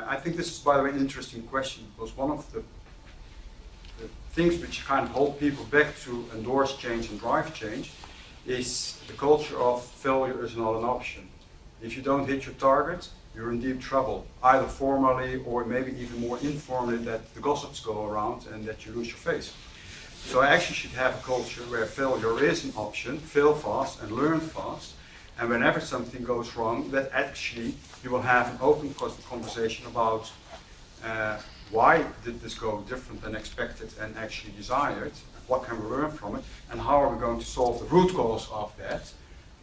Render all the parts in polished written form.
I think this is, by the way, an interesting question, because one of the things which kind of hold people back to endorse change and drive change is the culture of failure is not an option. If you don't hit your target, you're in deep trouble, either formally or maybe even more informally, that the gossips go around and that you lose your face. So I actually should have a culture where failure is an option, fail fast and learn fast, and whenever something goes wrong, that actually you will have an open conversation about why did this go different than expected and actually desired, what can we learn from it, and how are we going to solve the root cause of that.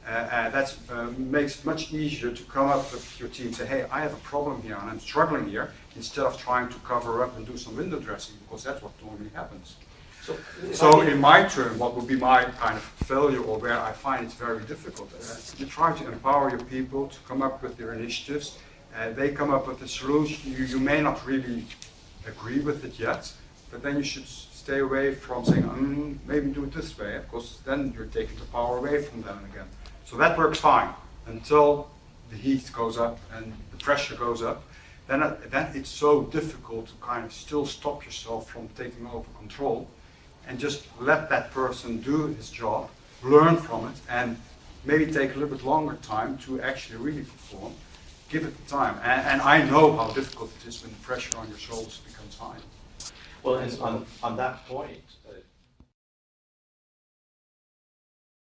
That makes it much easier to come up with your team and say, hey, I have a problem here and I'm struggling here, instead of trying to cover up and do some window dressing, because that's what normally happens. So in my term, what would be my kind of failure, or where I find it very difficult, you try to empower your people to come up with their initiatives. They come up with a solution. You may not really agree with it yet, but then you should stay away from saying, maybe do it this way, because then you're taking the power away from them again. So that works fine until the heat goes up and the pressure goes up. Then it's so difficult to kind of still stop yourself from taking over control and just let that person do his job, learn from it, and maybe take a little bit longer time to actually really perform. Give it the time. And I know how difficult it is when the pressure on your shoulders becomes high. Well, and on that point,